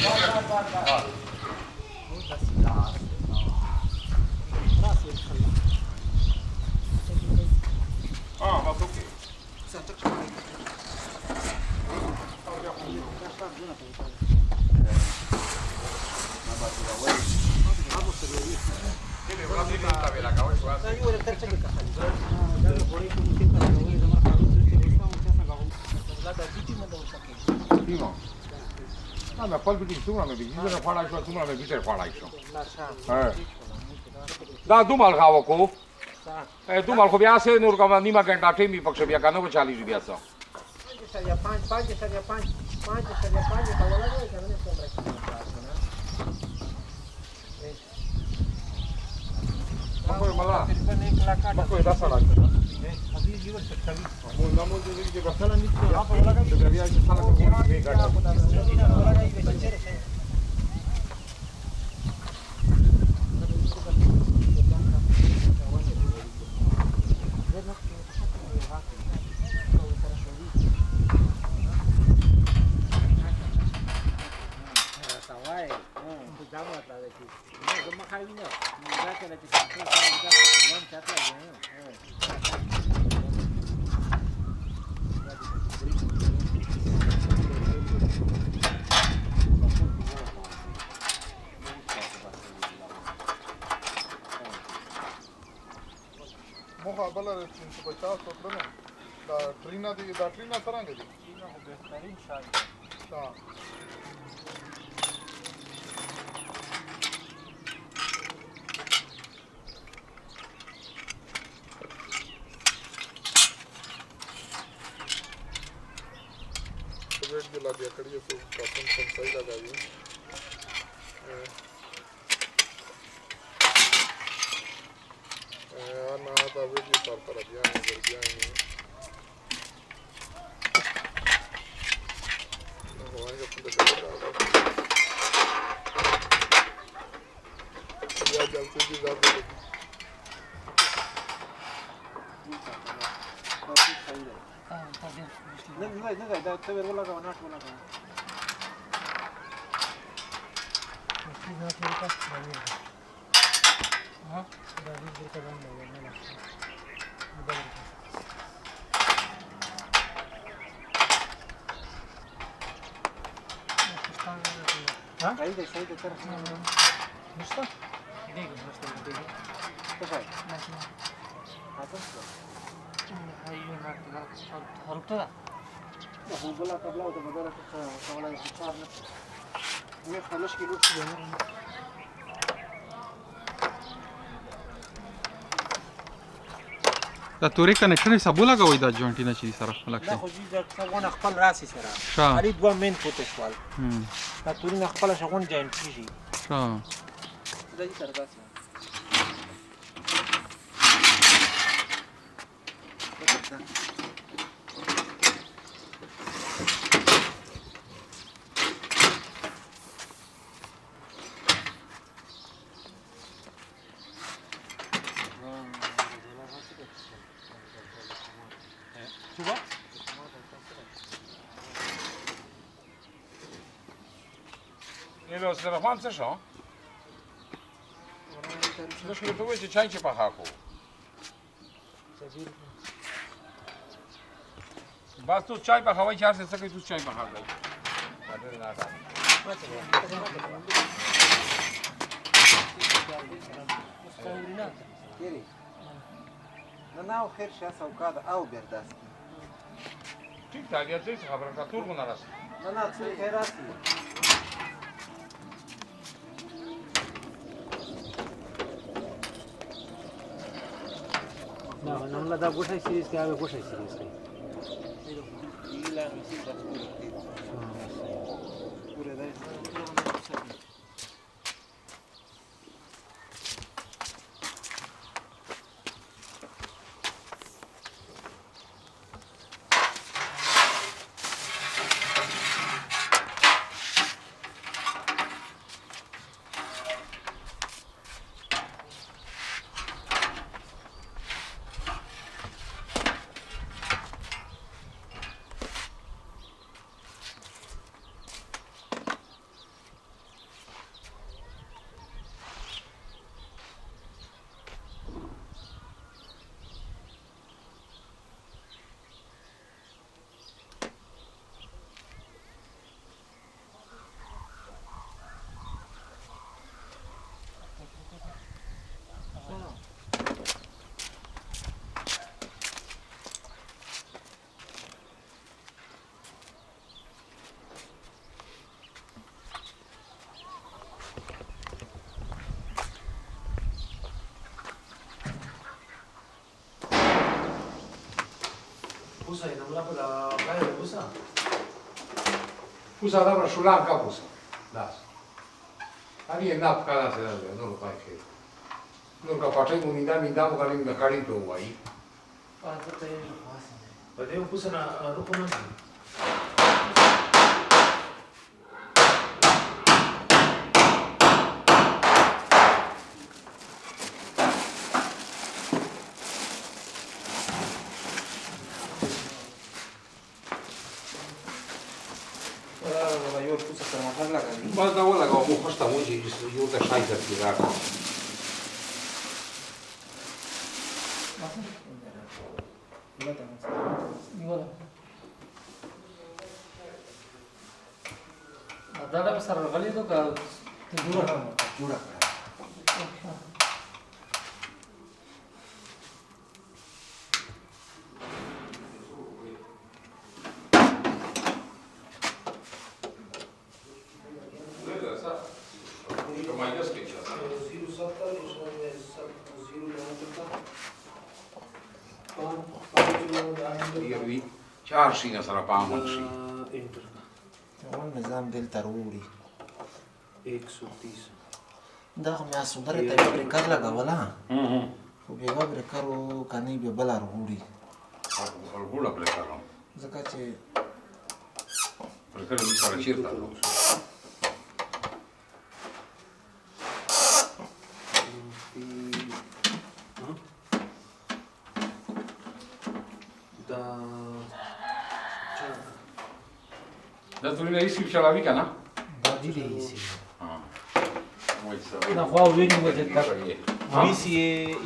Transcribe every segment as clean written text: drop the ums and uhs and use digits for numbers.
ما اوكي ما خپل به څومره مې بيجي خواړای شو څومره مې بیټر خواړای شو دا دومره غاوه کو دومره خو بیا سه نور کوم نیمه غنټه ټیمي پکښ بیا کنه و 40 بیا څه 50 وکړنه دا ټرینا دی دا ټرینا څنګه دی ټرینا هو بهترین شای रेट जो लग गया करिए तो काफी सही लगाइए ना तो अभी भी सर पर दिया है कर दिया है ना हवाएं का पूरा चल रहा है या जल्दी भी ज्यादा नहीं दा तो वेर वाला का नाट वाला का हां दादी देर का बंद हो गया हां सही दे तरफ मस्त देखो मस्त देखो कैसा है हां तो हां ना हरता बोला कबला तो बदला कबला चार ये خلاص کې روټ شي دا تورې کنیکشن حساب لګوي دا جوینټ نه چي سره لکه دا خو دا څنګه خپل راسي سره اړي دوه مین پوتې شوال دا تورې خپل شغون جوینټ شي دا دې سره داسې los telefon څه شو نو شو ته وایي چې چای چې په هاکو بس تو چای په هوای چار څه کوي تو چای په هاکو باندې نه دا نو خیر شه سوکاده او برداشت ټیک تا بیا څه خبره کا تور غو نه راس نه څه خیرات No, non la da goșa series că are goșa series. La misi da pure da. pusa e non la quella pusa. Pusa da sull'arca pusa. Da. Ani e nap cada se da, non lo fai che. Non lo faccio un indam care mi care to wai. But eu pusa na rupuna. Ba da wala ga mu costa mu ji io da sai da tirare. दादा पे सर गली तो का Giura. Čaršina sarà pamoci. النظام دل ضروري 130 دا خو مې سودره ته بریکر لګوله خو بیا به بریکرو کنی بیا بله رغوړي Alguna precară. ځکه چې Precară mi sarà certa. Da tu ne isi ce la mica, na? دا دې دی ایسي Voi să. ना हुआ वे नहीं मुझे कर ویسي یې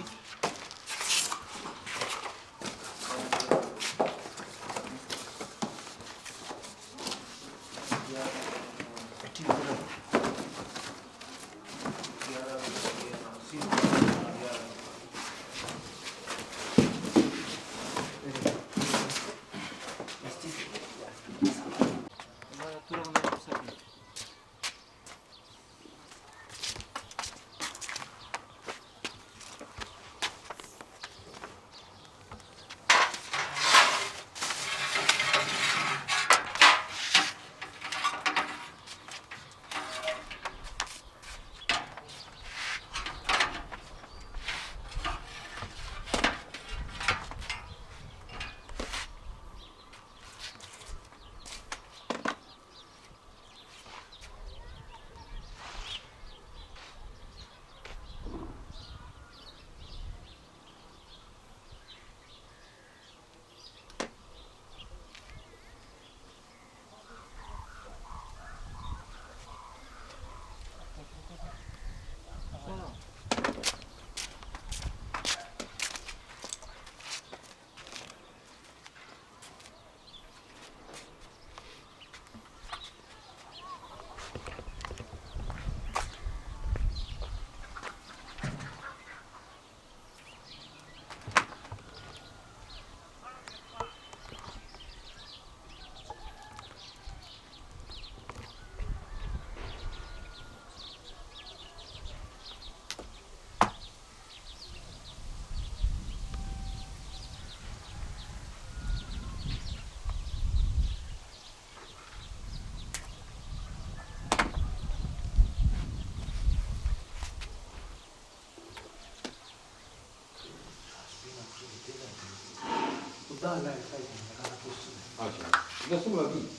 Da, da, stai, era pus. Așa. De sumă la mine.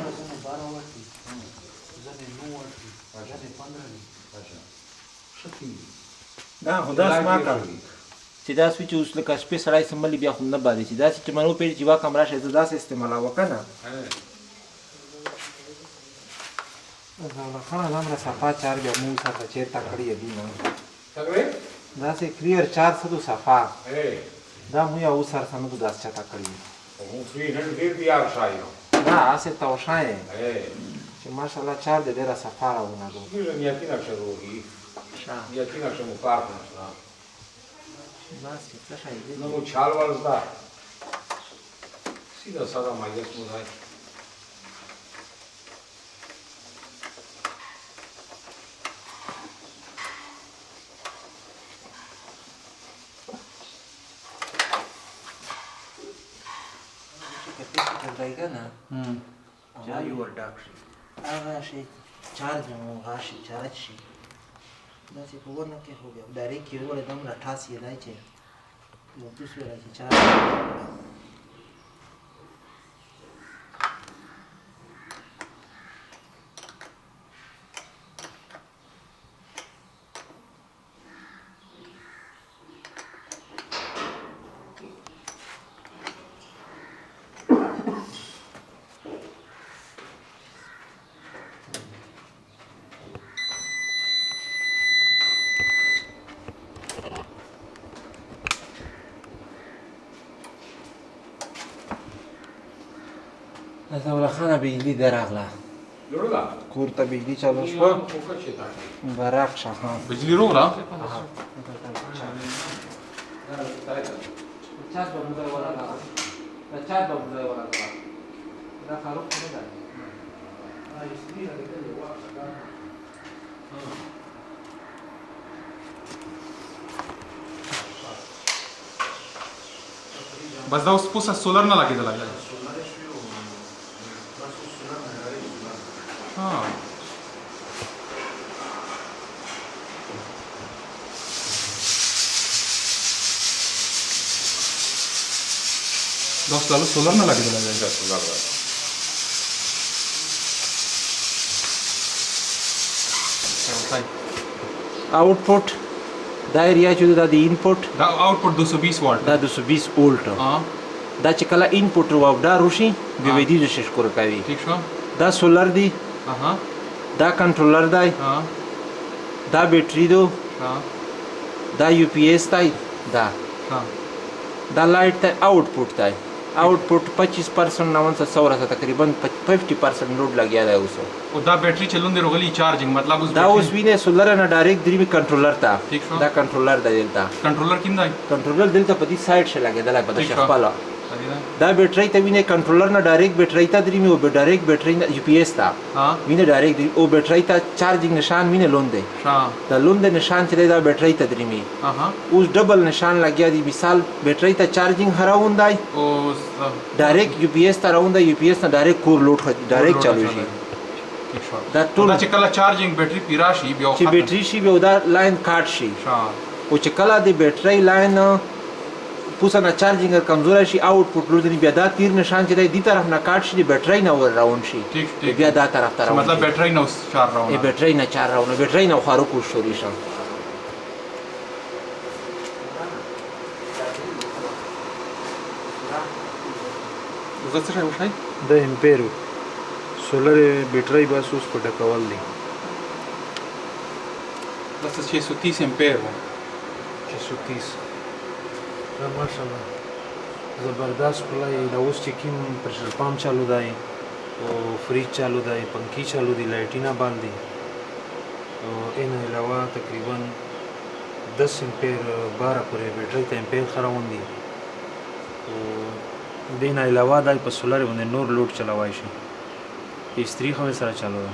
Da, zone 12 ori. Zone 9 ori. Zone 15 ori. Așa. Și tine. دا خو داس ما کړ چې دا سوي چې اوس لکه شپې سړی سمبلي بیا خو نه بادي چې داسې چې منو پیږي چې وا کم راشه زه داسې استعمالوه که نه رضا الله خان همره صفا چار بیا مو سره چېرته کړي دي نه څنګه داسې کلیر چار سدو صفا Ei, دا مو یا اوس سره سمدو داسې چاته کړي un film de diar șaio. دا هسې توشایې Ei, چې ماشاءالله چار دې ډېره صفا راونهګو nici mi-a tina și rogi. Mi-a tina și mu carne, da. داسې څه شی دی Nu mu cealaltă, da. Si da sada mai des mu dai. راځي کنه چا یو ډاک شي هغه شي چارج مو غاشي چارج شي دا چې په ونه کې هو بیا ډایرکټ یې وړه دم را ټاس یې دای چې یو څه راځي چارج رضا الله خان بجلی دراغله لورلا کور ته بجلی چالو شوه فوکس شي تا براق شه ها بجلی روغ را چات به مزه ولا دا چات به مزه ولا دا خاروق نه ده بس دا اوس پوسه سولر نه لګېدلی ها دا اوس لاله سولر نه لګېدلی دی आउटपुट دا एरिया چې دا د انپوټ دا आउटपुट 220 वाट دا 220 وولټ دا چې کله انپوټ واوډا روشي به ودی د شش کور کوي ٹھیک شو دا سولر دی اها دا کنټرولر دی دا بیټری دو دا یو پی ایس دی دا لایټ ته آउटपुट دی आउटपुट 25% نو څه سوره تقریبا 50% لوډ لګیا دی اوس او دا بیٹری چلون دی روغلی چارجینګ مطلب دا اوس وینه سولر نه ډایرکټ دی کنټرولر تا دا کنټرولر دی دلته کنټرولر کیم دی کنټرولر دلته په دې سایډ شه لګیدل په د شخپاله دا بیټری ته وینه کنټرولر نه ډایرکټ بیټری ته درې مې او ډایرکټ بیټری نه یو پی ایس تا وینه ډایرکټ او بیټری ته چارجینګ نشان وینه لوند دی دا لوند نشان چې دا بیټری ته درې مې اوس ډبل نشان لګیا دی مثال بیټری ته چارجینګ هراوند دی او ډایرکټ یو پی ایس ته راوند یو پی ایس نه ډایرکټ کور لوډ ډایرکټ چالو شي دا ټول چې کله چارجینګ بیټری پیرا شي بیا چې بیټری شي بیا دا لاین کاټ شي او چې کله د بیټری لاین پوسه نه چارجینګ کمزور شي آउटपुट لور دی بیا دا تیر نشان چې دی طرف نه کاټ شي بیټری نه ور راون شي بیا دا طرف ته راون مطلب بیټری نه چار راون بیټری نه چار راون بیټری نه خارو کو شوري شم زه څه شم شای د امپیرو سولر بیټری بس اوس په ډکول دی دا 630 امپیر و 630 دا ماشاءالله زبردست کولای دا اوس چې کوم پرشر پمپ چالو دی او فریج چالو دی پنکھی چالو دی لایټینا باندې او ان علاوه تقریبا 10 امپیر 12 پورې بیټری ته امپیر خراون دي او دین علاوه دای په سولر باندې نور لوډ چلوای شي استری خو سره چالو ده